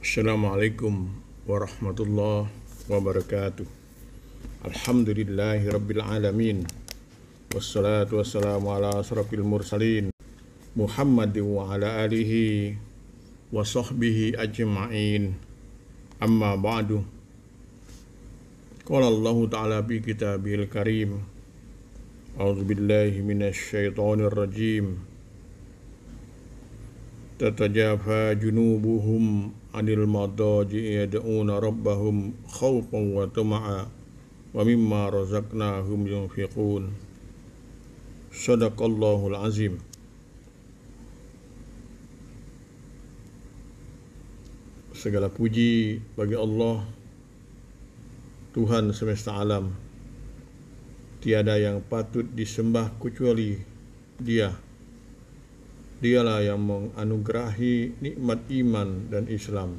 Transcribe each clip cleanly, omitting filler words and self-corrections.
Assalamualaikum warahmatullahi wabarakatuh. Alhamdulillahi rabbil alamin. Wassalatu wassalamu ala asrafil mursalin Muhammadin wa ala alihi wa sahbihi ajma'in. Amma ba'du. Qala Allah ta'ala bi kitabihil karim. A'udzu billahi minasy syaithanir rajim. Tatajafa junubuhum anil madaji yad'una rabbahum khawfan wa tama'a wa mimma razaqnahum yunfiqun. Shadaqallahul azim. Segala puji bagi Allah, Tuhan semesta alam. Tiada yang patut disembah kecuali Dia. Dialah yang menganugerahi nikmat iman dan Islam,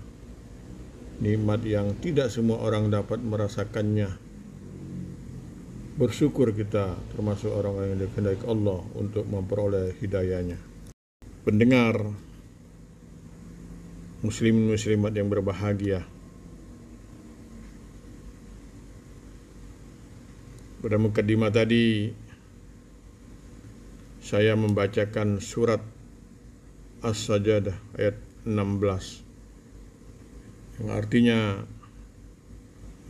nikmat yang tidak semua orang dapat merasakannya. Bersyukur kita termasuk orang yang dikehendaki Allah untuk memperoleh hidayahnya. Pendengar muslimin muslimat yang berbahagia, pada mukadimah tadi saya membacakan surat As-Sajdah ayat 16 yang artinya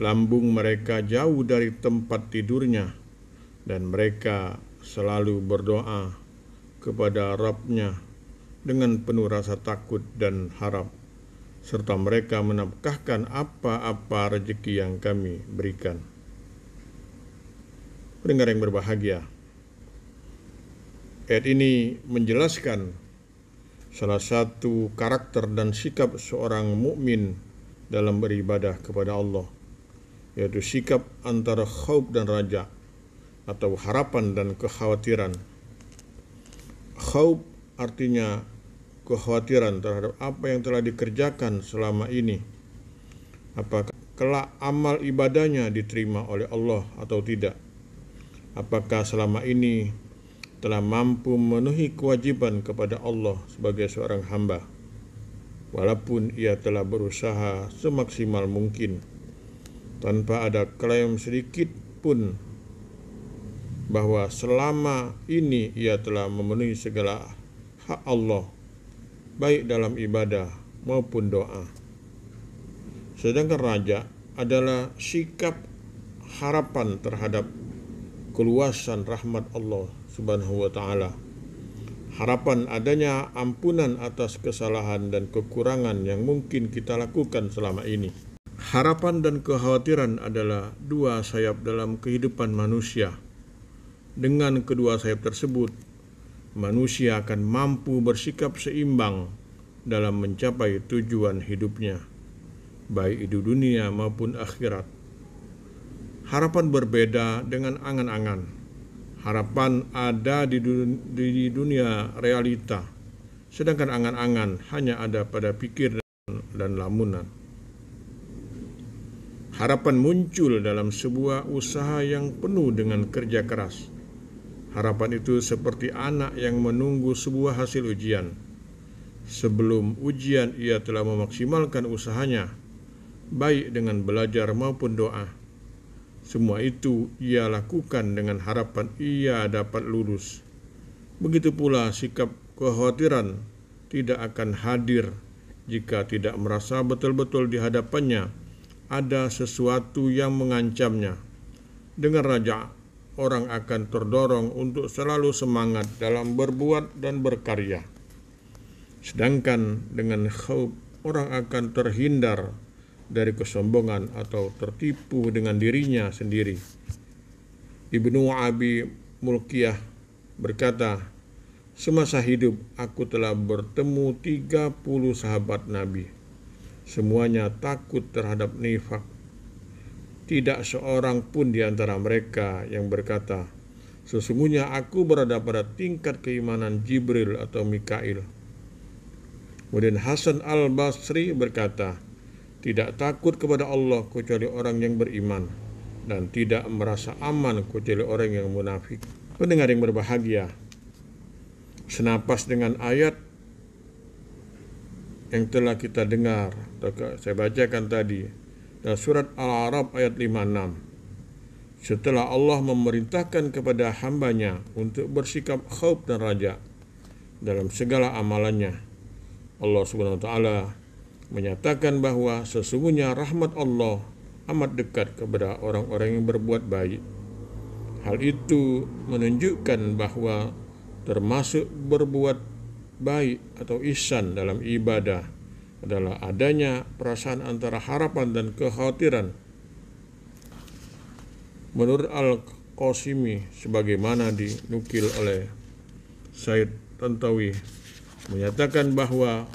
lambung mereka jauh dari tempat tidurnya dan mereka selalu berdoa kepada Rabb-nya dengan penuh rasa takut dan harap, serta mereka menafkahkan apa-apa rezeki yang kami berikan. Pendengar yang berbahagia, ayat ini menjelaskan salah satu karakter dan sikap seorang mukmin dalam beribadah kepada Allah, yaitu sikap antara khauf dan raja atau harapan dan kekhawatiran. Khauf artinya kekhawatiran terhadap apa yang telah dikerjakan selama ini, apakah kelak amal ibadahnya diterima oleh Allah atau tidak, apakah selama ini telah mampu memenuhi kewajiban kepada Allah sebagai seorang hamba, walaupun ia telah berusaha semaksimal mungkin tanpa ada klaim sedikit pun bahwa selama ini ia telah memenuhi segala hak Allah, baik dalam ibadah maupun doa. Sedangkan raja adalah sikap harapan terhadap keluasan rahmat Allah Subhanahu wa ta'ala, harapan adanya ampunan atas kesalahan dan kekurangan yang mungkin kita lakukan selama ini. Harapan dan kekhawatiran adalah dua sayap dalam kehidupan manusia. Dengan kedua sayap tersebut, manusia akan mampu bersikap seimbang dalam mencapai tujuan hidupnya, baik di dunia maupun akhirat. Harapan berbeda dengan angan-angan. Harapan ada di dunia realita, sedangkan angan-angan hanya ada pada pikir dan lamunan. Harapan muncul dalam sebuah usaha yang penuh dengan kerja keras. Harapan itu seperti anak yang menunggu sebuah hasil ujian. Sebelum ujian ia telah memaksimalkan usahanya, baik dengan belajar maupun doa. Semua itu ia lakukan dengan harapan ia dapat lulus. Begitu pula sikap kekhawatiran tidak akan hadir jika tidak merasa betul-betul di hadapannya ada sesuatu yang mengancamnya. Dengan raja, orang akan terdorong untuk selalu semangat dalam berbuat dan berkarya. Sedangkan dengan khauf, orang akan terhindar dari kesombongan atau tertipu dengan dirinya sendiri. Ibnu Abi Mulkiyah berkata, semasa hidup aku telah bertemu 30 sahabat Nabi. Semuanya takut terhadap nifak. Tidak seorang pun di antara mereka yang berkata, sesungguhnya aku berada pada tingkat keimanan Jibril atau Mikail. Kemudian Hasan al-Basri berkata, tidak takut kepada Allah kecuali orang yang beriman, dan tidak merasa aman kecuali orang yang munafik. Pendengar yang berbahagia, senapas dengan ayat yang telah kita dengar, saya bacakan tadi, dalam surat Al-A'raf ayat 56. Setelah Allah memerintahkan kepada hambanya untuk bersikap khauf dan raja dalam segala amalannya, Allah Subhanahu wa taala menyatakan bahwa sesungguhnya rahmat Allah amat dekat kepada orang-orang yang berbuat baik. Hal itu menunjukkan bahwa termasuk berbuat baik atau ihsan dalam ibadah adalah adanya perasaan antara harapan dan kekhawatiran. Menurut Al-Qasimi, sebagaimana dinukil oleh Said Tantawi, menyatakan bahwa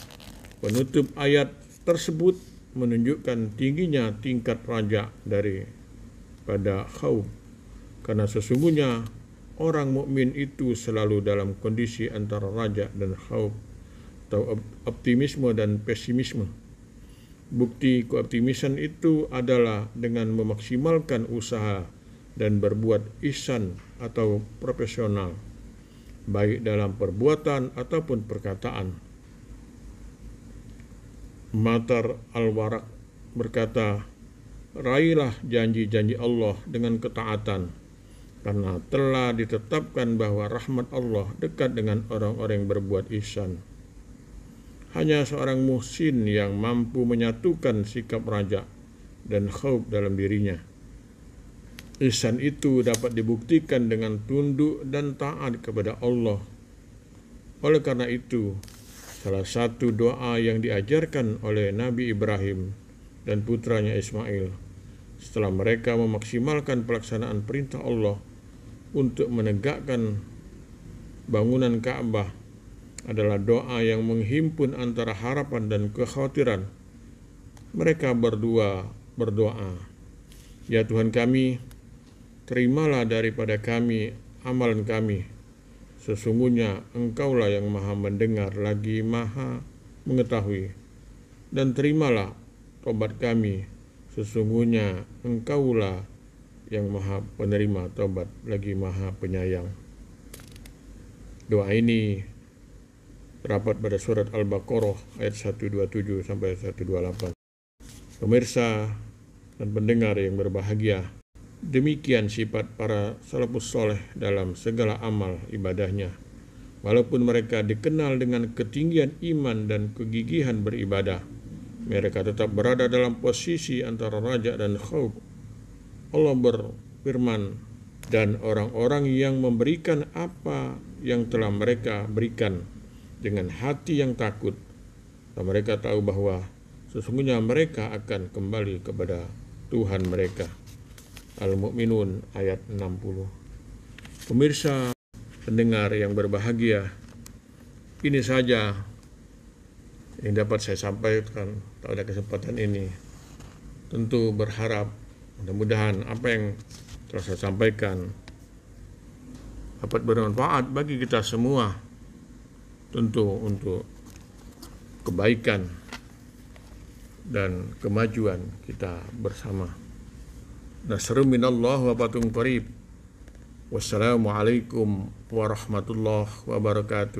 penutup ayat tersebut menunjukkan tingginya tingkat raja daripada khauf, karena sesungguhnya orang mukmin itu selalu dalam kondisi antara raja dan khauf atau optimisme dan pesimisme. Bukti keoptimisan itu adalah dengan memaksimalkan usaha dan berbuat ihsan atau profesional, baik dalam perbuatan ataupun perkataan. Matar Al-Waraq berkata, raihlah janji-janji Allah dengan ketaatan, karena telah ditetapkan bahwa rahmat Allah dekat dengan orang-orang yang berbuat ihsan. Hanya seorang muhsin yang mampu menyatukan sikap raja dan khauf dalam dirinya. Ihsan itu dapat dibuktikan dengan tunduk dan taat kepada Allah. Oleh karena itu, salah satu doa yang diajarkan oleh Nabi Ibrahim dan putranya Ismail setelah mereka memaksimalkan pelaksanaan perintah Allah untuk menegakkan bangunan Ka'bah adalah doa yang menghimpun antara harapan dan kekhawatiran. Mereka berdua berdoa, ya Tuhan kami, terimalah daripada kami amalan kami. Sesungguhnya Engkaulah yang maha mendengar lagi maha mengetahui. Dan terimalah tobat kami. Sesungguhnya Engkaulah yang maha penerima tobat lagi maha penyayang. Doa ini terdapat pada surat Al-Baqarah ayat 127 sampai 128. Pemirsa dan pendengar yang berbahagia, demikian sifat para salafus soleh dalam segala amal ibadahnya. Walaupun mereka dikenal dengan ketinggian iman dan kegigihan beribadah, mereka tetap berada dalam posisi antara raja dan khauf. Allah berfirman, dan orang-orang yang memberikan apa yang telah mereka berikan dengan hati yang takut, dan mereka tahu bahwa sesungguhnya mereka akan kembali kepada Tuhan mereka. Al-Mu'minun ayat 60. Pemirsa pendengar yang berbahagia, ini saja yang dapat saya sampaikan pada kesempatan ini. Tentu berharap mudah-mudahan apa yang telah saya sampaikan dapat bermanfaat bagi kita semua, tentu untuk kebaikan dan kemajuan kita bersama. Nasrun minallah wa fatun qarib. Wassalamualaikum warahmatullahi wabarakatuh.